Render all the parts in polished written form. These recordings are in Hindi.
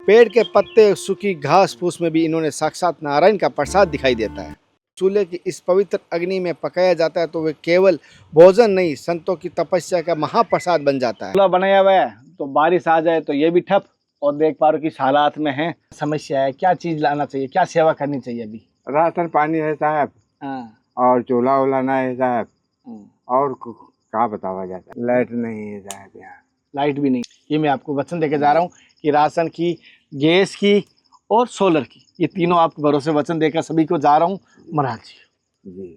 पेड़ के पत्ते, सूखी घास फूस में भी इन्होंने साक्षात नारायण का प्रसाद दिखाई देता है। चूल्हे की इस पवित्र अग्नि में पकाया जाता है तो वे केवल भोजन नहीं, संतों की तपस्या का महाप्रसाद बन जाता है। चूल्हा बनाया हुआ है तो बारिश आ जाए तो ये भी ठप, और देख पा रहे हो किस हालात में है। समस्या है, क्या चीज लाना चाहिए, क्या सेवा करनी चाहिए अभी? राशन पानी है साहब, और चूल्हा वूल्हा नहीं है साहब, और क्या बतावा जाता है। लाइट नहीं है साहब, यहाँ लाइट भी नहीं। ये मैं आपको वचन देके जा रहा हूँ कि राशन की, गैस की और सोलर की, ये तीनों आपके भरोसे वचन देकर सभी को जा रहा हूँ महाराज जी। जी।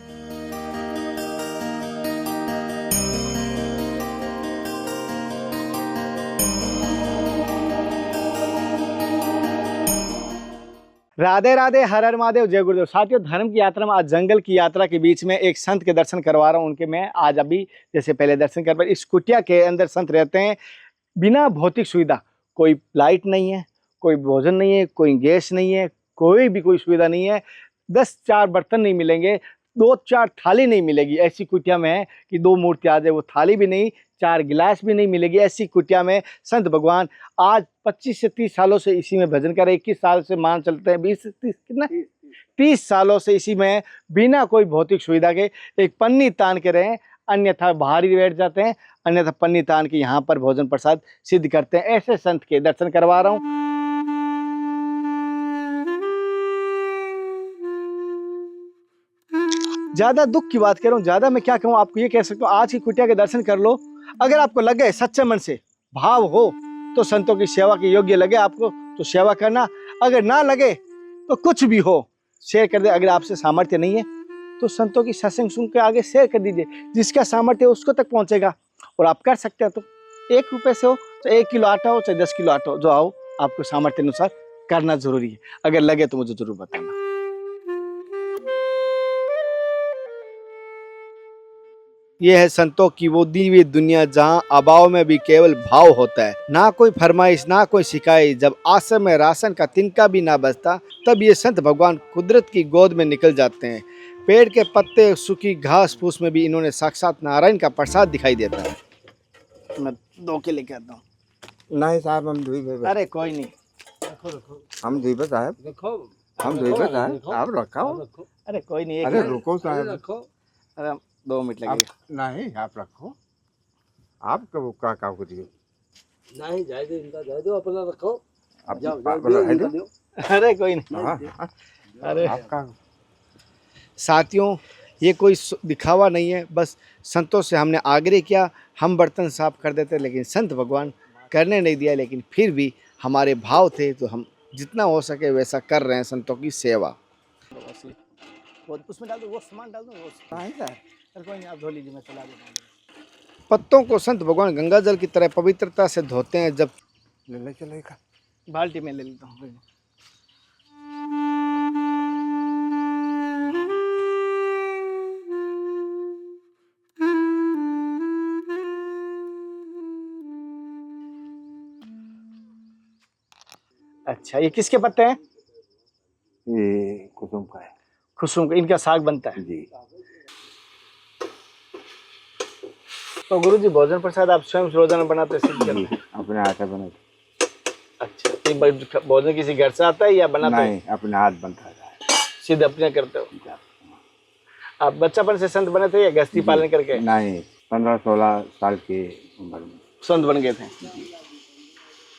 राधे राधे, हर हर महादेव, जय गुरुदेव। साथियों, धर्म की यात्रा में आज जंगल की यात्रा के बीच में एक संत के दर्शन करवा रहा हूँ। उनके मैं आज अभी जैसे पहले दर्शन कर पाए। इस कुटिया के अंदर संत रहते हैं बिना भौतिक सुविधा। कोई लाइट नहीं है, कोई भोजन नहीं है, कोई गैस नहीं है, कोई सुविधा नहीं है। 10-4 बर्तन नहीं मिलेंगे, 2-4 थाली नहीं मिलेगी। ऐसी कुटिया में है कि 2 मूर्ति आ जाए वो थाली भी नहीं, 4 गिलास भी नहीं मिलेगी। ऐसी कुटिया में संत भगवान आज 25 से 30 सालों से इसी में भजन कर रहे। 21 साल से मान चलते हैं, 20 30 कितना 30 सालों से इसी में बिना कोई भौतिक सुविधा के एक पन्नी तान के रहे, अन्यथा बाहर ही बैठ जाते हैं, अन्यथा पन्नी तान के यहाँ पर भोजन प्रसाद सिद्ध करते हैं। ऐसे संत के दर्शन करवा रहा हूँ। ज्यादा दुख की बात कर रहा हूँ, ज्यादा मैं क्या कहूँ आपको, ये कह सकता हूँ आज की कुटिया के दर्शन कर लो। अगर आपको लगे सच्चे मन से भाव हो तो संतों की सेवा के योग्य लगे आपको तो सेवा करना, अगर ना लगे तो कुछ भी हो शेयर कर दे। अगर आपसे सामर्थ्य नहीं है तो संतों की सत्संग सुन के आगे शेयर कर दीजिए। जिसका सामर्थ्य उसको तक पहुंचेगा। और आप कर सकते हैं तो 1 रुपए से हो, चाहे 1 किलो आटा हो, चाहे 10 किलो आटा हो, जो आओ आपको सामर्थ्य अनुसार करना जरूरी है। अगर लगे तो मुझे जरूर बताना। यह है संतों की वो दी हुई दुनिया जहाँ अभाव में भी केवल भाव होता है। ना कोई फरमाइश, ना कोई शिकायत। जब आश्रम में राशन का तिनका भी ना बचता तब ये संत भगवान कुदरत की गोद में निकल जाते हैं। पेड़ के पत्ते, सूखी घास फूस में भी इन्होंने साक्षात नारायण का प्रसाद दिखाई देता है। मैं 2 के लेके आता हूँ। नहीं साहब, हम धुई पे। अरे कोई नहीं, हम धुई पे साहब, हम धुई पे साहब, आप रखो। अरे कोई नहीं, अरे रुको साहब, अरे 2 मिनट लगेगा। नहीं आप रखो, आप कब का करिए। नहीं जाए दो, इनका जाए दो, अपना रखो। आप जाओ दो। अरे कोई नहीं। हाँ, अरे आपका साथियों, ये कोई दिखावा नहीं है, बस संतों से हमने आग्रह किया, हम बर्तन साफ कर देते, लेकिन संत भगवान करने नहीं दिया। लेकिन फिर भी हमारे भाव थे तो हम जितना हो सके वैसा कर रहे हैं संतों की सेवा। उसमें डाल दो, वो सामान डाल दो। नहीं सर, अरे कोई नहीं, आप धो लीजिए, मैं चला देता हूँ। पत्तों को संत भगवान गंगा जल की तरह पवित्रता से धोते हैं। जब ले चलेगा, बाल्टी में ले लेता हूँ। अच्छा, ये किसके पत्ते हैं? ये कुसुम का है। खुशबू का, इनका साग बनता है जी। तो गुरुजी भोजन प्रसाद आप स्वयं रोजाना बनाते हैं, सिद्ध करते हैं? अपने हाथ से बने। अच्छा, तो भोजन किसी घर से आता है या बनाते नहीं, अपने हाथ बनता है, सिद्ध अपने करते हो? आप बच्चापन से संत बने थे या गृहस्थी पालन करके? नहीं, 15-16 साल की उम्र में संत बन गए थे।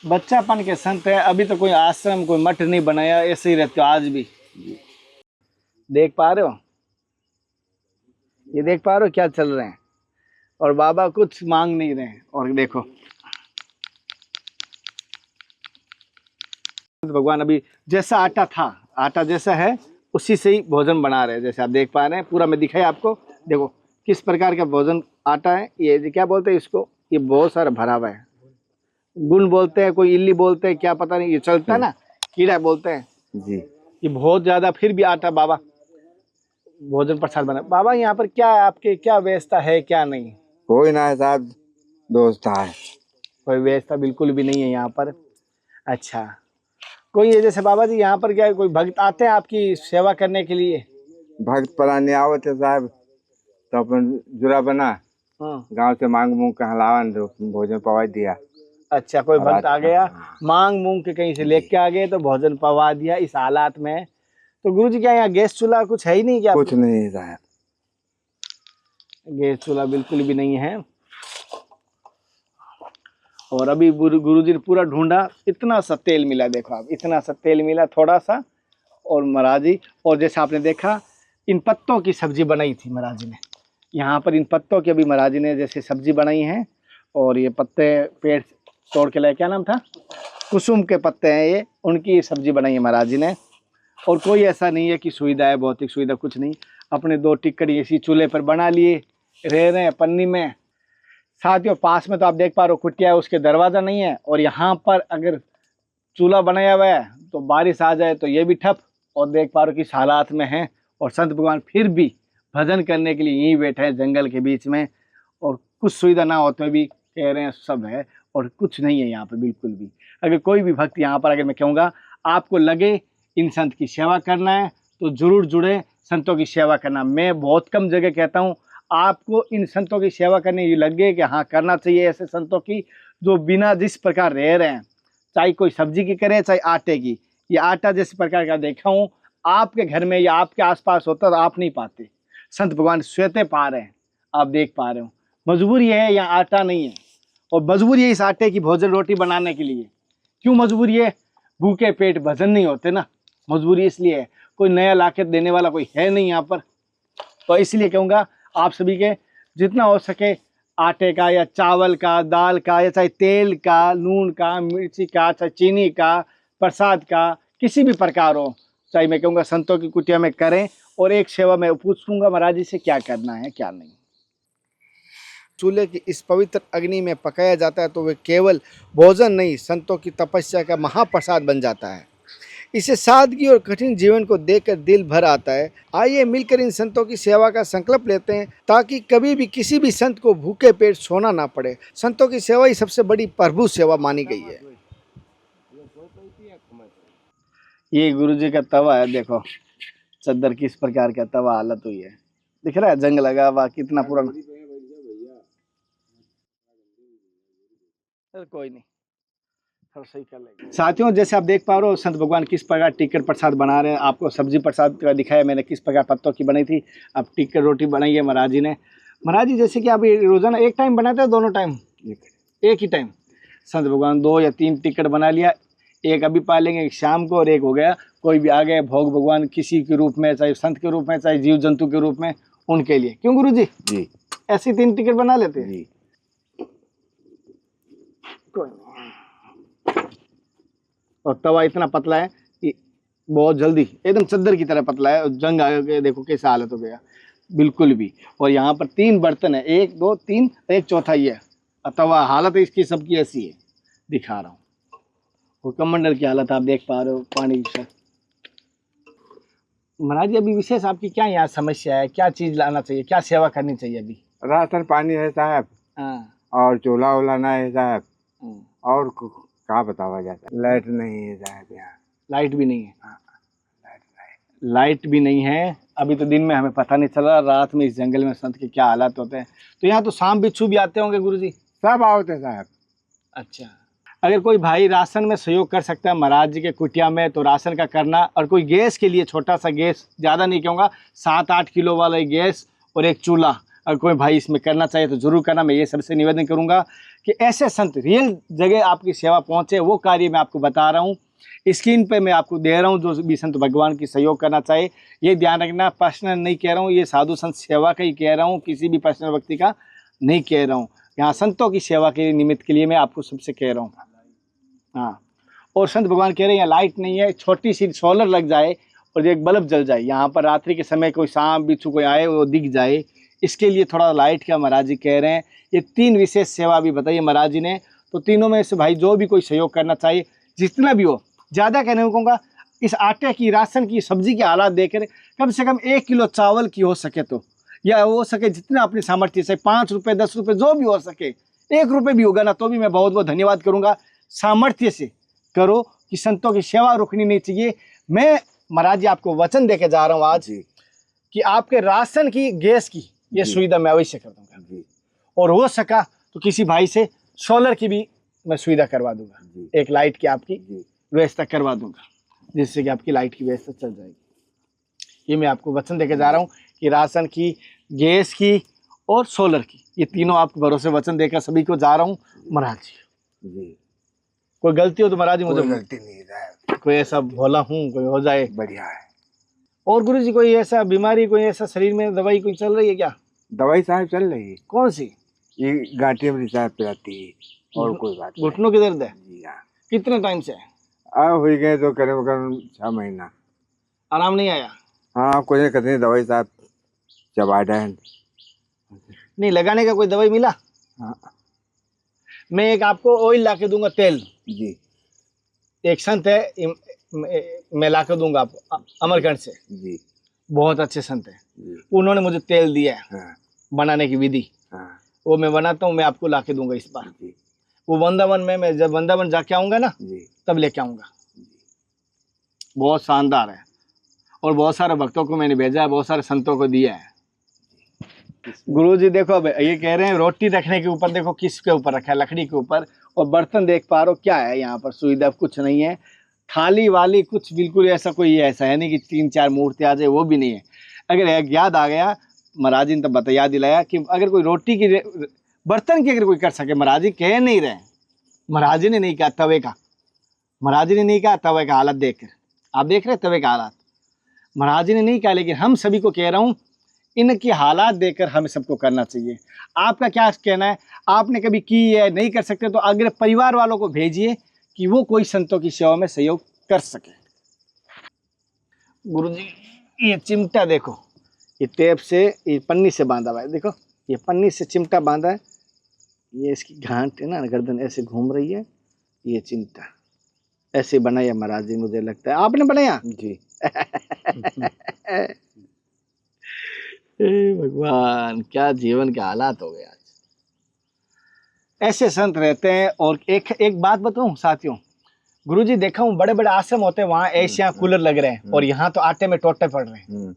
बच्चापन के संत है। अभी तो कोई आश्रम, कोई मठ नहीं बनाया, ऐसे ही रहते हो आज भी। देख पा रहे हो, ये देख पा रहे हो क्या चल रहे हैं, और बाबा कुछ मांग नहीं रहे हैं। और देखो भगवान अभी जैसा आटा था, आटा जैसा है उसी से ही भोजन बना रहे हैं। जैसे आप देख पा रहे हैं, पूरा मैं दिखाई आपको। देखो किस प्रकार का भोजन आटा है। ये क्या बोलते हैं इसको, ये बहुत सारा भरा हुआ है। गुण बोलते हैं, कोई इल्ली बोलते हैं, क्या पता नहीं, ये चलता है ना, कीड़ा बोलते हैं जी। ये बहुत ज्यादा। फिर भी आटा बाबा भोजन प्रसाद बना। बाबा यहाँ पर क्या आपके क्या व्यवस्था है, क्या नहीं? कोई ना है साहब, दोस्त है। कोई व्यवस्था बिल्कुल भी नहीं है यहाँ पर। अच्छा, कोई ये जैसे बाबा जी यहाँ पर क्या कोई भक्त आते हैं आपकी सेवा करने के लिए? भक्त पराने आवत है साहब, तो अपन जुरा बना, गांव से मांग मूंग का हलावन भोजन पवा दिया। अच्छा, कोई भक्त रात आ का, गया, हाँ। मांग मूंग के कहीं से लेके आ गए तो भोजन पवा दिया इस हालात में। तो गुरुजी क्या यहाँ गैस चूल्हा कुछ है ही नहीं क्या? कुछ नहीं साहब। गैस चूल्हा बिल्कुल भी नहीं है। और अभी गुरुजी ने पूरा ढूंढा, इतना सा तेल मिला, देखो आप, इतना सा तेल मिला थोड़ा सा। और महाराज जी, और जैसे आपने देखा इन पत्तों की सब्जी बनाई थी महाराज जी ने, यहाँ पर इन पत्तों की अभी महाराज जी ने जैसे सब्जी बनाई है। और ये पत्ते पेड़ तोड़ के लाए, क्या नाम था, कुसुम के पत्ते हैं ये, उनकी सब्जी बनाई है महाराज जी ने। और कोई ऐसा नहीं है कि सुविधा है, भौतिक सुविधा कुछ नहीं, अपने 2 टिक्कड़ी इसी चूल्हे पर बना लिए, रह रहे हैं पन्नी में। साथियों पास में तो आप देख पा रहे हो कुटिया है, उसके दरवाज़ा नहीं है। और यहाँ पर अगर चूल्हा बनाया हुआ है तो बारिश आ जाए तो ये भी ठप। और देख पा रहे हो किस हालात में है। और संत भगवान फिर भी भजन करने के लिए यहीं बैठे हैं जंगल के बीच में। और कुछ सुविधा ना होते भी कह रहे हैं सब है, और कुछ नहीं है यहाँ पर बिल्कुल भी। अगर कोई भी भक्त यहाँ पर, अगर मैं कहूँगा आपको लगे इन संत की सेवा करना है तो ज़रूर जुड़े, संतों की सेवा करना। मैं बहुत कम जगह कहता हूँ आपको इन संतों की सेवा करने ये लगे कि हाँ करना चाहिए, ऐसे संतों की जो बिना जिस प्रकार रह रहे हैं, चाहे कोई सब्जी की करे चाहे आटे की। ये आटा जिस प्रकार का देखा हूँ आपके घर में या आपके आसपास होता तो आप नहीं पाते, संत भगवान स्वतः पा रहे हैं, आप देख पा रहे हो। मजबूरी है यहाँ आटा नहीं है, और मजबूरी है इस आटे की भोजन रोटी बनाने के लिए। क्यों मजबूरी है? भूखे पेट भजन नहीं होते ना, मजबूरी इसलिए है, कोई नया लाके देने वाला कोई है नहीं यहाँ पर। तो इसलिए कहूँगा आप सभी के जितना हो सके आटे का या चावल का, दाल का, या चाहे तेल का, नून का, मिर्ची का, चाहे चीनी का, प्रसाद का, किसी भी प्रकार हो, चाहे मैं कहूँगा संतों की कुटिया में करें। और एक सेवा मैं पूछूंगा महाराज जी से क्या करना है क्या नहीं। चूल्हे की इस पवित्र अग्नि में पकाया जाता है तो वे केवल भोजन नहीं, संतों की तपस्या का महाप्रसाद बन जाता है। इसे सादगी और कठिन जीवन को देखकर दिल भर आता है। आइए मिलकर इन संतों की सेवा का संकल्प लेते हैं ताकि कभी भी किसी भी संत को भूखे पेट सोना ना पड़े। संतों की सेवा ही सबसे बड़ी प्रभु सेवा मानी गई है। ये गुरुजी का तवा है, देखो चद्दर किस प्रकार का तवा हालत हुई है, दिख रहा है जंग लगा हुआ कितना पुराना। कोई नहीं, थोड़ा सही कर लेंगे। साथियों जैसे आप देख पा रहे हो संत भगवान किस प्रकार टिक्कर प्रसाद बना रहे हैं। आपको सब्जी प्रसाद का दिखाया मैंने किस प्रकार पत्तों की बनी थी, अब टिक्कर रोटी बनाई है महाराज जी ने। महाराज जी जैसे कि आप रोजाना एक टाइम बनाते हैं, दोनों टाइम एक ही टाइम? संत भगवान 2 या 3 टिक्कर बना लिया, एक अभी पालेंगे, एक शाम को, और एक हो गया कोई भी आ गए भोग भगवान किसी के रूप में, चाहे संत के रूप में चाहे जीव जंतु के रूप में, उनके लिए। क्यों गुरु जी? जी ऐसी 3 टिकट बना लेते हैं जी। और तवा इतना पतला है कि बहुत जल्दी एकदम चद्दर की तरह पतला है। जंग आ गया, देखो कैसा हालत हो गया बिल्कुल भी। और यहाँ पर 3 बर्तन है, 1 2 3, एक चौथा ही है। तवा हालत इसकी सबकी ऐसी है, दिखा रहा हूँ। और कमंडल की हालत आप देख पा रहे हो पानी से। महाराज जी अभी विशेष आपकी क्या यहाँ समस्या है, क्या चीज लाना चाहिए, क्या सेवा करनी चाहिए अभी? राशन पानी है साहब, हाँ। और चूल्हा वूल्हा ना है साहब, और क्या बतावा जाता है। लाइट नहीं है साहब यहाँ। लाइट भी नहीं है? हाँ, लाइट भी नहीं है। अभी तो दिन में हमें पता नहीं चला, रात में इस जंगल में संत के क्या हालात होते हैं। तो यहाँ तो सांप बिच्छू भी आते होंगे गुरुजी? सब आओते साहब। अच्छा, अगर कोई भाई राशन में सहयोग कर सकता है महाराज जी के कुटिया में तो राशन का करना। और कोई गैस के लिए छोटा सा गैस, ज़्यादा नहीं कहूँगा, 7-8 किलो वाला एक गैस और एक चूल्हा, अगर कोई भाई इसमें करना चाहिए तो ज़रूर करना। मैं ये सबसे निवेदन करूँगा कि ऐसे संत रियल जगह आपकी सेवा पहुँचे, वो कार्य मैं आपको बता रहा हूँ, स्क्रीन पे मैं आपको दे रहा हूँ। जो भी संत भगवान की सहयोग करना चाहिए, ये ध्यान रखना, पर्सनल नहीं कह रहा हूँ, ये साधु संत सेवा का ही कह रहा हूँ, किसी भी पर्सनल व्यक्ति का नहीं कह रहा हूँ। यहाँ संतों की सेवा के निमित्त के लिए मैं आपको सबसे कह रहा हूँ। हाँ, और संत भगवान कह रहे हैं यहाँ लाइट नहीं है, छोटी सी सोलर लग जाए और एक बल्ब जल जाए, यहाँ पर रात्रि के समय कोई सांप बिच्छू कोई आए वो दिख जाए, इसके लिए थोड़ा लाइट का महाराज जी कह रहे हैं। ये 3 विशेष सेवा भी बताइए महाराज जी ने। तो तीनों में से भाई जो भी कोई सहयोग करना चाहिए, जितना भी हो, ज़्यादा कहने को कहूँगा, इस आटे की, राशन की, सब्जी के हालात देकर कम से कम 1 किलो चावल की हो सके तो, या हो सके जितना अपनी सामर्थ्य से, 5 रुपये 10 रुपये जो भी हो सके, 1 रुपये भी होगा ना तो भी मैं बहुत बहुत धन्यवाद करूँगा। सामर्थ्य से करो कि संतों की सेवा रुकनी नहीं चाहिए। मैं महाराज जी आपको वचन देके जा रहा हूँ आज कि आपके राशन की, गैस की ये सुविधा मैं अवश्य कर दूंगा। और हो सका तो किसी भाई से सोलर की भी मैं सुविधा करवा दूंगा, जी एक लाइट की आपकी जी व्यवस्था करवा दूंगा, जिससे कि आपकी लाइट की व्यवस्था चल जाएगी। ये मैं आपको वचन देके जा रहा हूँ कि राशन की, गैस की और सोलर की, ये तीनों आपको भरोसे वचन देकर सभी को जा रहा हूँ महाराज जी। जी। कोई गलती हो तो महाराज जी कोई मुझे, गलती नहीं है, कोई ऐसा भोला हूँ कोई हो जाए। बढ़िया है। और गुरु जी कोई ऐसा बीमारी, कोई ऐसा शरीर में दवाई कोई चल रही है क्या? दवाई साहब चल रही है, कौन सी? ये गांठी अपनी साहब पिलाती है, और कोई बात नहीं। घुटनों की दर्द है? जी हाँ। कितने टाइम से? हो गए तो करीब करीब 6 महीना। आराम नहीं आया? हाँ, कोई कहते दवाई साहब चबा है। नहीं लगाने का कोई दवाई मिला? हाँ मैं एक आपको ऑयल ला के दूंगा, तेल। जी एक संत है, मैं ला के दूंगा आपको अमरकंड से, जी बहुत अच्छे संत है, जी। उन्होंने मुझे तेल दिया है हाँ बनाने की विधि, हाँ वो मैं बनाता हूँ, मैं आपको ला के दूंगा इस बार। जी वो वृंदावन में, मैं जब वृंदावन जाके आऊंगा ना जी तब लेके आऊंगा। बहुत शानदार है, और बहुत सारे भक्तों को मैंने भेजा है, बहुत सारे संतों को दिया है। गुरु जी देखो, अब ये कह रहे हैं रोटी रखने के ऊपर, देखो किसके ऊपर रखा है, लकड़ी के ऊपर, और बर्तन देख पा रहे हो क्या है यहाँ पर, सुविधा कुछ नहीं है, थाली वाली कुछ बिल्कुल ऐसा कोई ऐसा है नहीं कि 3-4 मूर्ति आ जाए, वो भी नहीं है। अगर एक याद आ गया, महाराज जी ने तब याद दिलाया कि अगर कोई रोटी की बर्तन की अगर कोई कर सके, महाराज जी कह नहीं रहे, महाराज जी ने नहीं कहा तवे का, महाराज जी ने नहीं कहा तवे का हालत देख कर, आप देख रहे तवे का हालात, महाराज जी ने नहीं कहा, लेकिन हम सभी को कह रहा हूँ इनकी हालात देखकर हमें सबको करना चाहिए। आपका क्या कहना है? आपने कभी की है, नहीं कर सकते तो अगर परिवार वालों को भेजिए कि वो कोई संतों की सेवा में सहयोग कर सके। गुरुजी ये चिमटा देखो, ये टेप से, ये पन्नी से बांधा हुआ है, देखो ये पन्नी से चिमटा बांधा है, ये इसकी गांठ है ना, गर्दन ऐसे घूम रही है, ये चिमटा ऐसे बनाया महाराज जी, मुझे लगता है आपने बनाया जी। भगवान क्या जीवन के हालात हो गए आज, ऐसे संत रहते हैं। और एक बात बताऊं साथियों, गुरुजी देखा हूँ बड़े बड़े आश्रम होते हैं, वहाँ एशिया कूलर लग रहे हैं, और यहाँ तो आटे में टोटे पड़ रहे हैं।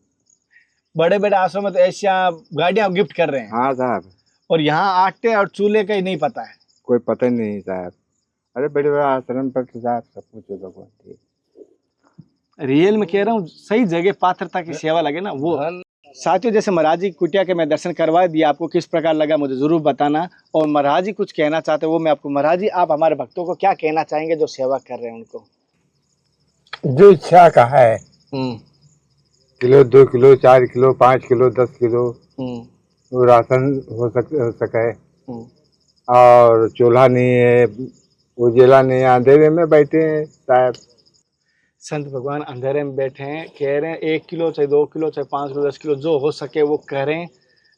बड़े बड़े आश्रम में तो एशिया गाड़ियां गिफ्ट कर रहे हैं। हाँ साहब, और यहाँ आटे और चूल्हे का ही नहीं पता है, कोई पता नहीं साहब। अरे बड़े बड़े आश्रम पर तो साहब सब कुछ है भगवान की। रियल में कह रहा हूँ, सही जगह पात्रता की सेवा लगे ना वो। साथियों जैसे महाराज जी कुटिया के मैं दर्शन करवा दिया, आपको किस प्रकार लगा मुझे जरूर बताना। और महाराज जी कुछ कहना चाहते हैं वो मैं आपको, महाराज जी आप हमारे भक्तों को क्या कहना चाहेंगे जो सेवा कर रहे हैं उनको? जो इच्छा का है, kilo 2 kilo 4 kilo 5 kilo 10 kilo वो राशन हो सके। और चूल्हा नहीं है, उजेला नहीं है, अंधेरे में बैठे हैं साहब। संत भगवान अंधेरे में बैठे हैं, कह रहे हैं 1 किलो चाहे 2 किलो चाहे 5 किलो 10 किलो जो हो सके वो करें।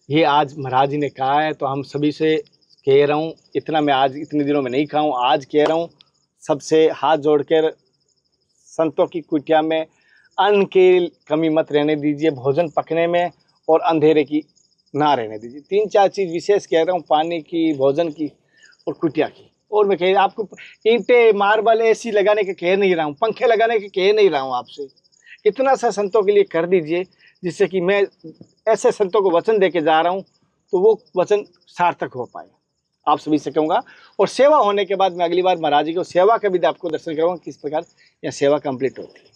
ये आज महाराज जी ने कहा है, तो हम सभी से कह रहा हूँ, इतना मैं आज इतने दिनों में नहीं कहा हूँ, आज कह रहा हूँ सबसे हाथ जोड़कर, संतों की कुटिया में अन्न की कमी मत रहने दीजिए, भोजन पकने में और अंधेरे की ना रहने दीजिए। 3-4 चीज़ विशेष कह रहा हूँ, पानी की, भोजन की और कुटिया की। और मैं कह आपको ईंटें मार्बल एसी लगाने के कह नहीं रहा हूँ, पंखे लगाने के कह नहीं रहा हूँ आपसे, इतना सा संतों के लिए कर दीजिए, जिससे कि मैं ऐसे संतों को वचन दे के जा रहा हूँ तो वो वचन सार्थक हो पाए, आप सभी से कहूँगा। और सेवा होने के बाद मैं अगली बार महाराज जी को सेवा का भी आपको दर्शन कराऊंगा, किस प्रकार यह सेवा कंप्लीट होती है।